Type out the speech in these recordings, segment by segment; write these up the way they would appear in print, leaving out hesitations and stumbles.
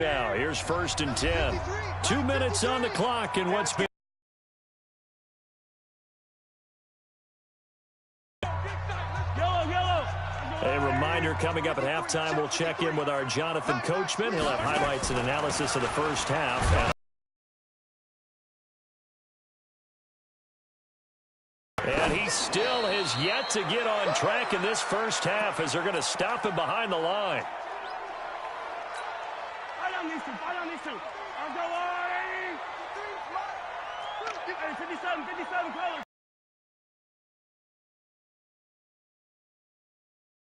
Now, here's 1st and 10. 2 minutes on the clock in what's been a reminder coming up at halftime. We'll check in with our Jonathan Coachman. He'll have highlights and analysis of the first half. And he still has yet to get on track in this first half as they're going to stop him behind the line.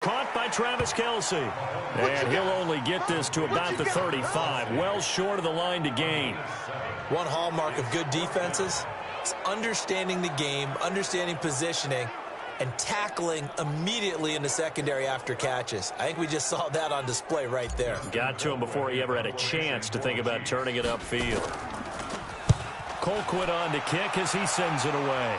Caught by Travis Kelce. And he'll only get this to about the 35. Well short of the line to gain. One hallmark of good defenses is understanding the game, understanding positioning, and tackling immediately in the secondary after catches. I think we just saw that on display right there. Got to him before he ever had a chance to think about turning it upfield. Colquitt on to kick as he sends it away.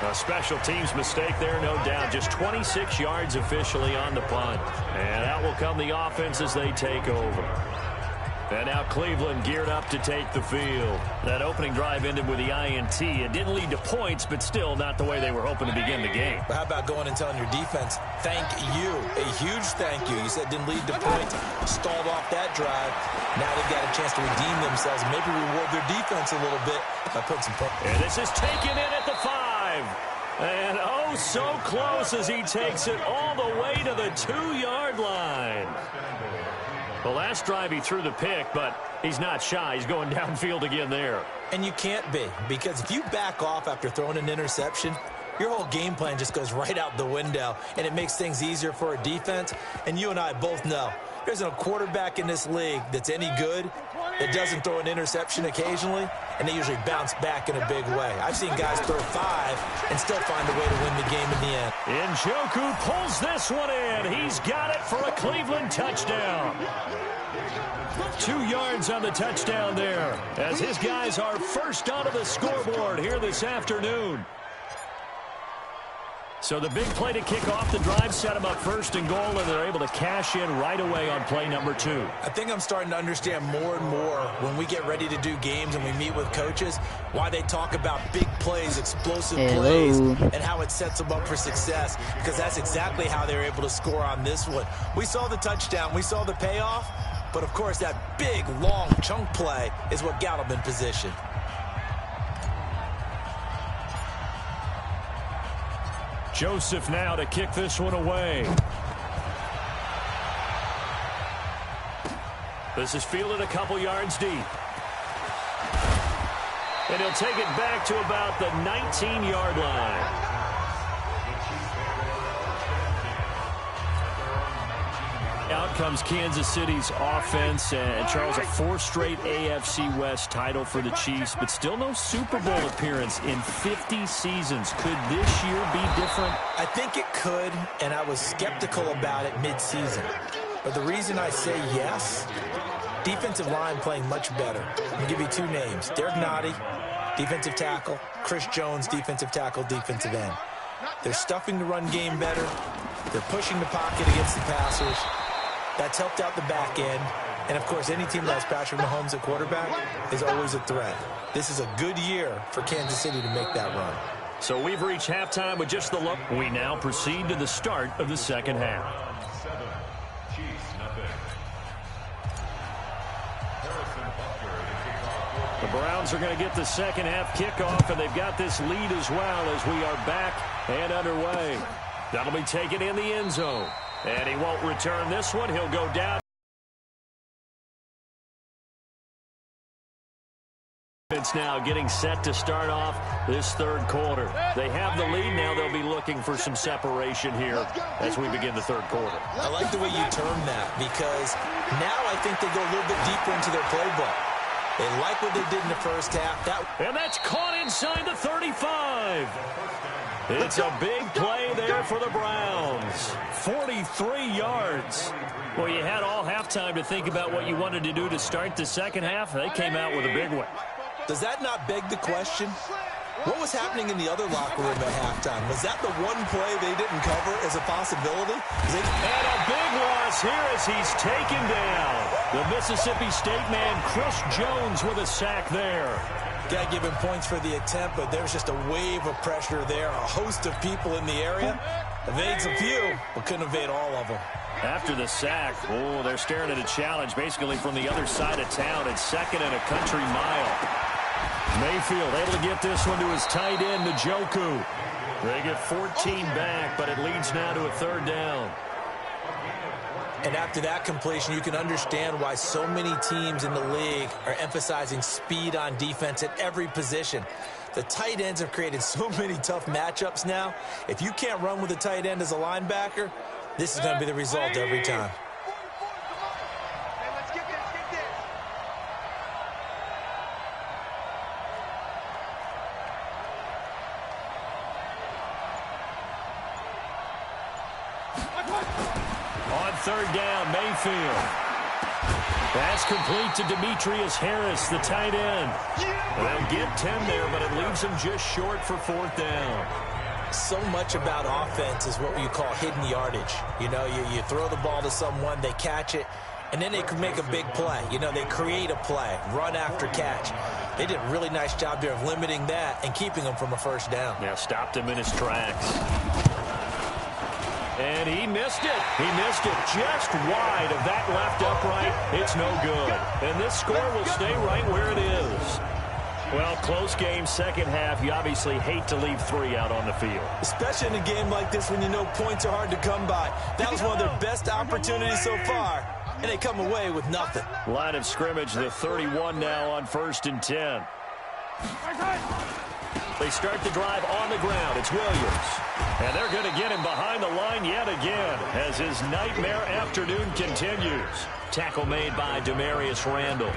A special teams mistake there, no doubt. Just 26 yards officially on the punt. And out will come the offense as they take over. And now Cleveland geared up to take the field. That opening drive ended with the INT. It didn't lead to points, but still not the way they were hoping to begin the game. But how about going and telling your defense, thank you, a huge thank you. You said didn't lead to points, stalled off that drive. Now they've got a chance to redeem themselves and maybe reward their defense a little bit by putting some points. And this is taken in at the 5. And oh, so close as he takes it all the way to the 2-yard line. The last drive he threw the pick, but he's not shy. He's going downfield again there. And you can't be, because if you back off after throwing an interception, your whole game plan just goes right out the window, and it makes things easier for a defense. And you and I both know there's no quarterback in this league that's any good that doesn't throw an interception occasionally, and they usually bounce back in a big way. I've seen guys throw 5 and still find a way to win the game in the end. Njoku pulls this one in. He's got it for a Cleveland touchdown. 2 yards on the touchdown there as his guys are first onto the scoreboard here this afternoon. So the big play to kick off the drive set them up 1st and goal, and they're able to cash in right away on play number 2. I think I'm starting to understand more and more when we get ready to do games and we meet with coaches why they talk about big plays, explosive plays, and how it sets them up for success, because that's exactly how they were able to score on this one. We saw the touchdown. We saw the payoff. But, of course, that big, long chunk play is what got them in position. Joseph now to kick this one away. This is fielded a couple yards deep. And he'll take it back to about the 19-yard line. Out comes Kansas City's offense, and Charles, a 4th straight AFC West title for the Chiefs, but still no Super Bowl appearance in 50 seasons. Could this year be different? I think it could, and I was skeptical about it mid-season. But the reason I say yes, defensive line playing much better. I'll give you 2 names. Derek Nottie, defensive tackle. Chris Jones, defensive tackle, defensive end. They're stuffing the run game better. They're pushing the pocket against the passers. That's helped out the back end. And, of course, any team that has Patrick Mahomes at quarterback is always a threat. This is a good year for Kansas City to make that run. So we've reached halftime with just the look. We now proceed to the start of the second half. The Browns are going to get the second half kickoff, and they've got this lead as well as we are back and underway. That'll be taken in the end zone. And he won't return this one. He'll go down. It's now getting set to start off this 3rd quarter. They have the lead. Now they'll be looking for some separation here as we begin the 3rd quarter. I like the way you term that, because now I think they go a little bit deeper into their playbook. They like what they did in the first half. And that's caught inside the 35. It's a big play there for the Browns. 43 yards. Well, you had all halftime to think about what you wanted to do to start the second half. They came out with a big one. Does that not beg the question? What was happening in the other locker room at halftime? Was that the one play they didn't cover as a possibility? And a big loss here as he's taken down. The Mississippi State man, Chris Jones, with a sack there. Got to give him points for the attempt, but there's just a wave of pressure there. A host of people in the area. Evades a few, but couldn't evade all of them. After the sack, they're staring at a challenge basically from the other side of town. It's 2nd and a country mile. Mayfield able to get this one to his tight end, Njoku. They get 14 back, but it leads now to a 3rd down. And after that completion, you can understand why so many teams in the league are emphasizing speed on defense at every position. The tight ends have created so many tough matchups now. If you can't run with a tight end as a linebacker, this is going to be the result every time. On 3rd down, Mayfield. Pass complete to Demetrius Harris, the tight end. They'll get 10 there, but it leaves them just short for 4th down. So much about offense is what you call hidden yardage. You know, you throw the ball to someone, they catch it, and then they can make a big play. You know, they create a play, run after catch. They did a really nice job there of limiting that and keeping them from a 1st down. Yeah, stopped him in his tracks. And he missed it. He missed it just wide of that left upright. It's no good. And this score will stay right where it is. Well, close game, 2nd half. You obviously hate to leave 3 out on the field. Especially in a game like this when you know points are hard to come by. That was one of their best opportunities so far, and they come away with nothing. Line of scrimmage, the 31 now on 1st and 10. They start the drive on the ground. It's Williams. And they're going to get him behind the line yet again as his nightmare afternoon continues. Tackle made by Demarius Randall.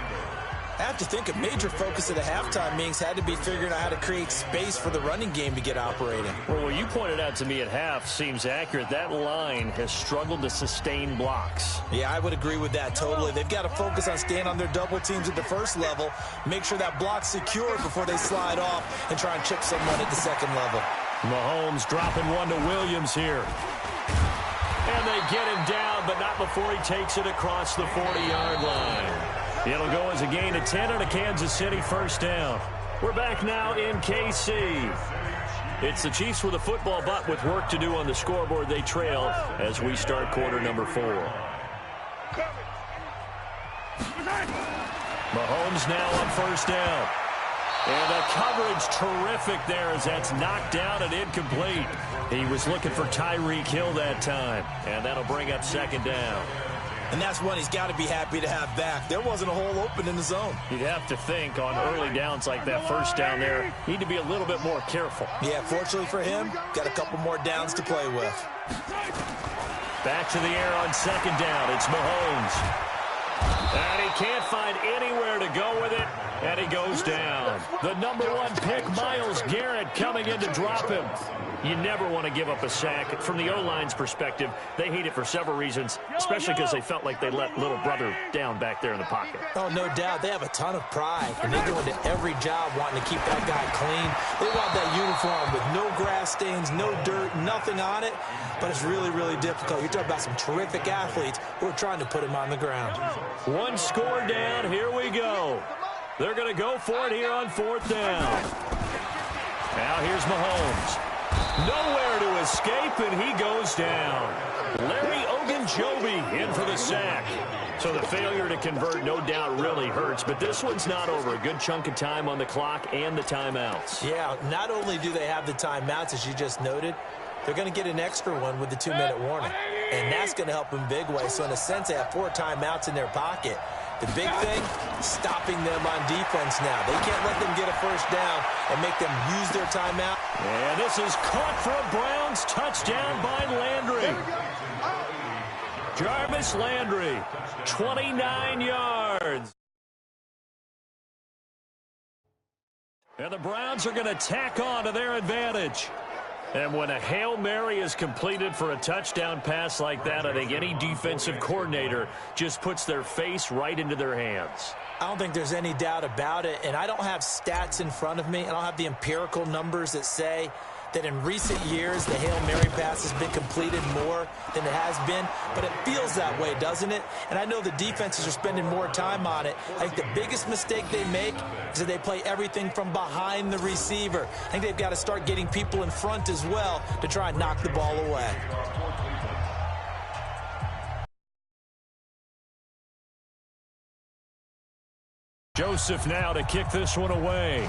I have to think a major focus of the halftime meetings had to be figuring out how to create space for the running game to get operating. Well, what you pointed out to me at half seems accurate. That line has struggled to sustain blocks. Yeah, I would agree with that totally. They've got to focus on staying on their double teams at the 1st level, make sure that block's secure before they slide off and try and chip someone at the 2nd level. Mahomes dropping one to Williams here. And they get him down, but not before he takes it across the 40-yard line. It'll go as a gain of 10 on a Kansas City 1st down. We're back now in KC. It's the Chiefs with a football, but with work to do on the scoreboard, they trail as we start quarter number 4. Mahomes now on 1st down. And the coverage terrific there as that's knocked down and incomplete. He was looking for Tyreek Hill that time, and that'll bring up 2nd down. And that's one he's got to be happy to have back. There wasn't a hole open in the zone. You'd have to think on early downs like that 1st down there, need to be a little bit more careful. Yeah, fortunately for him, got a couple more downs to play with. Back to the air on 2nd down. It's Mahomes. And he can't find anywhere to go with it, and he goes down. The number 1 pick, Myles Garrett, coming in to drop him. You never want to give up a sack. From the O-line's perspective, they hate it for several reasons, especially because they felt like they let little brother down back there in the pocket. Oh, no doubt. They have a ton of pride, and they go into every job wanting to keep that guy clean. They want that uniform with no grass stains, no dirt, nothing on it, but it's really, really difficult. You're talking about some terrific athletes who are trying to put him on the ground. 1 score down. Here we go. They're going to go for it here on 4th down. Now here's Mahomes. Nowhere to escape, and he goes down. Larry Ogunjobi in for the sack. So the failure to convert, no doubt, really hurts. But this one's not over. A good chunk of time on the clock and the timeouts. Yeah, not only do they have the timeouts, as you just noted, they're going to get an extra one with the 2-minute warning. And that's going to help them big way. So in a sense, they have 4 timeouts in their pocket. The big thing, stopping them on defense now. They can't let them get a 1st down and make them use their timeout. And this is caught for a Browns touchdown by Landry. Jarvis Landry, 29 yards. And the Browns are going to tack on to their advantage. And when a Hail Mary is completed for a touchdown pass like that, I think any defensive coordinator just puts their face right into their hands. I don't think there's any doubt about it, and I don't have stats in front of me. I don't have the empirical numbers that say that in recent years the Hail Mary pass has been completed more than it has been, but it feels that way, doesn't it? And I know the defenses are spending more time on it. I think the biggest mistake they make is that they play everything from behind the receiver. I think they've got to start getting people in front as well to try and knock the ball away. Joseph now to kick this one away.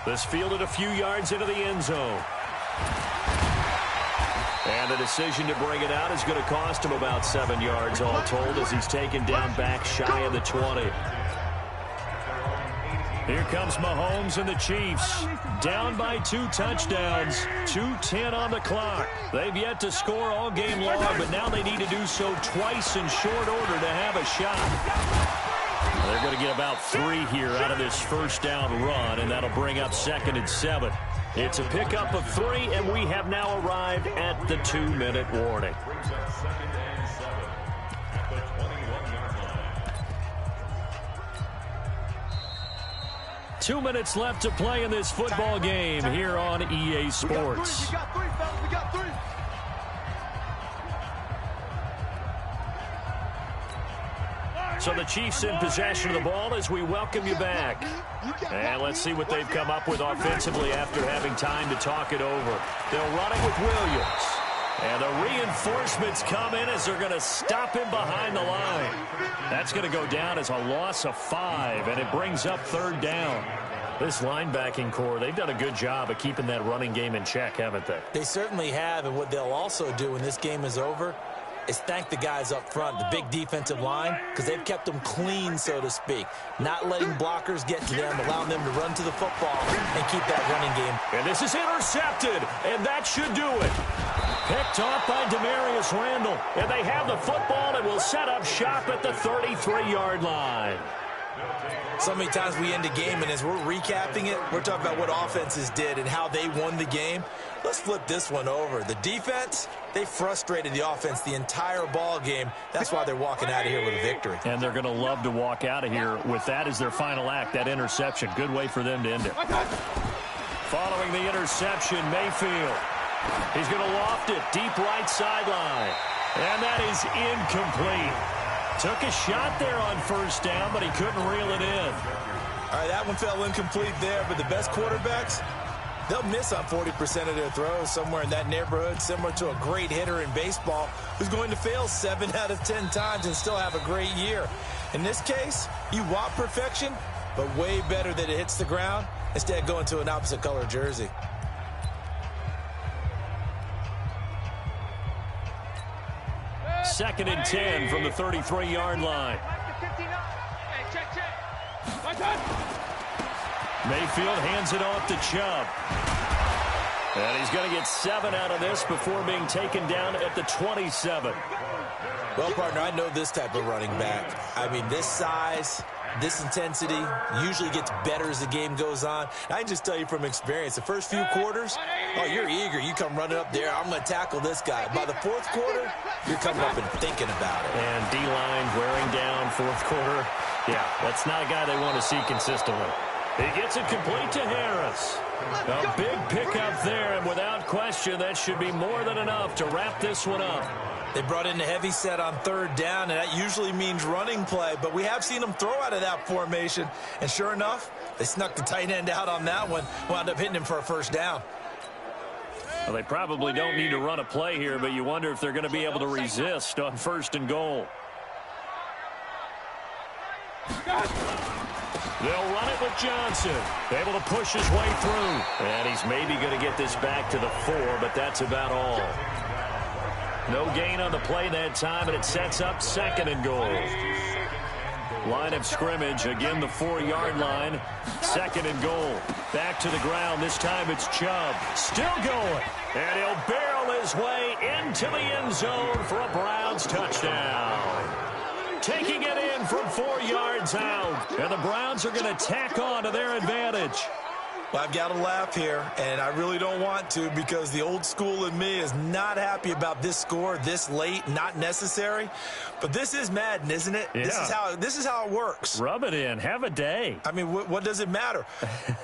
This fielded a few yards into the end zone. And the decision to bring it out is going to cost him about 7 yards all told as he's taken down back shy of the 20. Here comes Mahomes and the Chiefs. Down by 2 touchdowns. 2:10 on the clock. They've yet to score all game long, but now they need to do so twice in short order to have a shot. They're going to get about 3 here out of this first down run, and that'll bring up 2nd and 7. It's a pickup of 3, and we have now arrived at the 2-minute warning. Two minutes left to play in this football game here on EA Sports. We got 3, fellas. We got 3. So the Chiefs in possession of the ball as we welcome you back. And let's see what they've come up with offensively after having time to talk it over. They'll run it with Williams. And the reinforcements come in as they're going to stop him behind the line. That's going to go down as a loss of 5, and it brings up 3rd down. This linebacking core, they've done a good job of keeping that running game in check, haven't they? They certainly have, and what they'll also do when this game is over is thank the guys up front, the big defensive line, because they've kept them clean, so to speak. Not letting blockers get to them, allowing them to run to the football and keep that running game. And this is intercepted, and that should do it. Picked off by Demarius Randall, and they have the football and will set up shop at the 33-yard line. So many times we end a game, and as we're recapping it, we're talking about what offenses did and how they won the game. Let's flip this one over. The defense, they frustrated the offense the entire ball game. That's why they're walking out of here with a victory. And they're going to love to walk out of here with that as their final act, that interception. Good way for them to end it. Following the interception, Mayfield. He's going to loft it deep right sideline. And that is incomplete. Took a shot there on first down, but he couldn't reel it in. All right, that one fell incomplete there, but the best quarterbacks, they'll miss on 40% of their throws, somewhere in that neighborhood, similar to a great hitter in baseball who's going to fail 7 out of 10 times and still have a great year. In this case, you want perfection, but way better that it hits the ground instead of going to an opposite color jersey. Second and 10 from the 33-yard line. Mayfield hands it off to Chubb. And he's going to get 7 out of this before being taken down at the 27. Well, partner, I know this type of running back. I mean, this size, this intensity usually gets better as the game goes on. I can just tell you from experience, the first few quarters, oh, you're eager. You come running up there, I'm going to tackle this guy. By the 4th quarter, you're coming up and thinking about it. And D-line wearing down 4th quarter. Yeah, that's not a guy they want to see consistently. He gets it complete to Harris. A big pickup there, and without question, that should be more than enough to wrap this one up. They brought in a heavy set on 3rd down, and that usually means running play, but we have seen them throw out of that formation, and sure enough, they snuck the tight end out on that one, wound up hitting him for a 1st down. Well, they probably don't need to run a play here, but you wonder if they're going to be able to resist on 1st and goal. They'll run it with Johnson. Able to push his way through. And he's maybe going to get this back to the 4, but that's about all. No gain on the play that time, and it sets up 2nd and goal. Line of scrimmage, again the 4-yard line. 2nd and goal. Back to the ground. This time it's Chubb. Still going. And he'll barrel his way into the end zone for a Browns touchdown. Taking it in from 4 yards out. And the Browns are going to tack on to their advantage. Well, I've got to laugh here, and I really don't want to because the old school in me is not happy about this score this late, not necessary. But this is Madden, isn't it? Yeah. This is how it works. Rub it in. Have a day. I mean, what does it matter?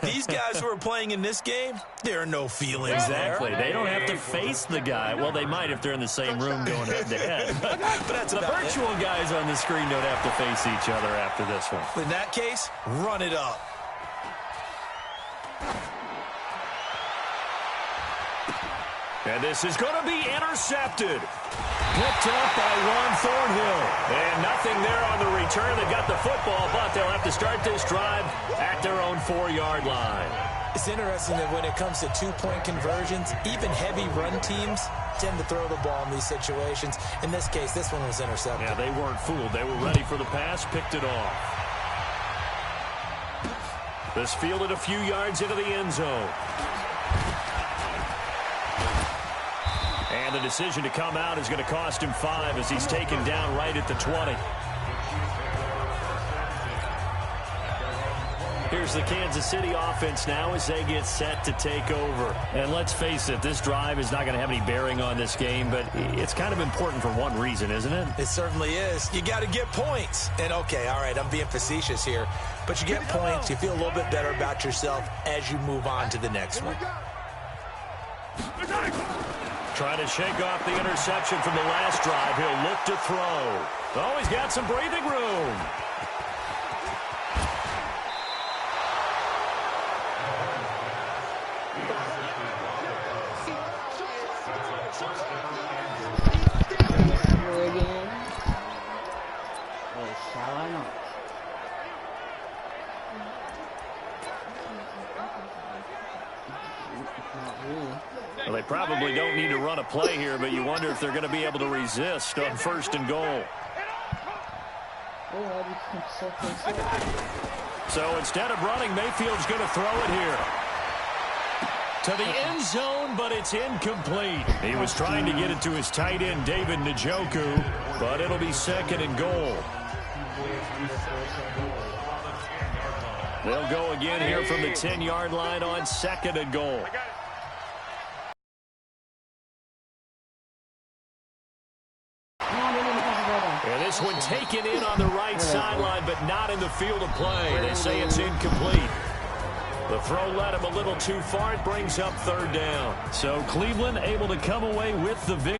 These guys who are playing in this game, there are no feelings Exactly. there. They don't have to face the guy. Well, they might if they're in the same room going head-to-head. But that's the virtual guys on the screen don't have to face each other after this one. In that case, run it up. And this is going to be intercepted. Picked up by Ron Thornhill. And nothing there on the return. They got the football, but they'll have to start this drive at their own 4-yard line. It's interesting that when it comes to two-point conversions, even heavy run teams tend to throw the ball in these situations. In this case, this one was intercepted. Yeah, they weren't fooled. They were ready for the pass, picked it off. This fielded a few yards into the end zone. And the decision to come out is going to cost him 5 as he's taken down right at the 20. Here's the Kansas City offense now as they get set to take over. And let's face it, this drive is not going to have any bearing on this game, but it's kind of important for one reason, isn't it? It certainly is. You got to get points. And, okay, all right, I'm being facetious here. But you get points, you feel a little bit better about yourself as you move on to the next one. Trying to shake off the interception from the last drive. He'll look to throw. Oh, he's got some breathing room. Well, they probably don't need to run a play here, but you wonder if they're going to be able to resist on 1st and goal. So instead of running, Mayfield's going to throw it here. To the end zone, but it's incomplete. He was trying to get it to his tight end, David Njoku, but it'll be 2nd and goal. They'll go again here from the 10-yard line on 2nd and goal. And this one taken in on the right sideline, but not in the field of play. They say it's incomplete. The throw led him a little too far. It brings up 3rd down. So Cleveland able to come away with the victory.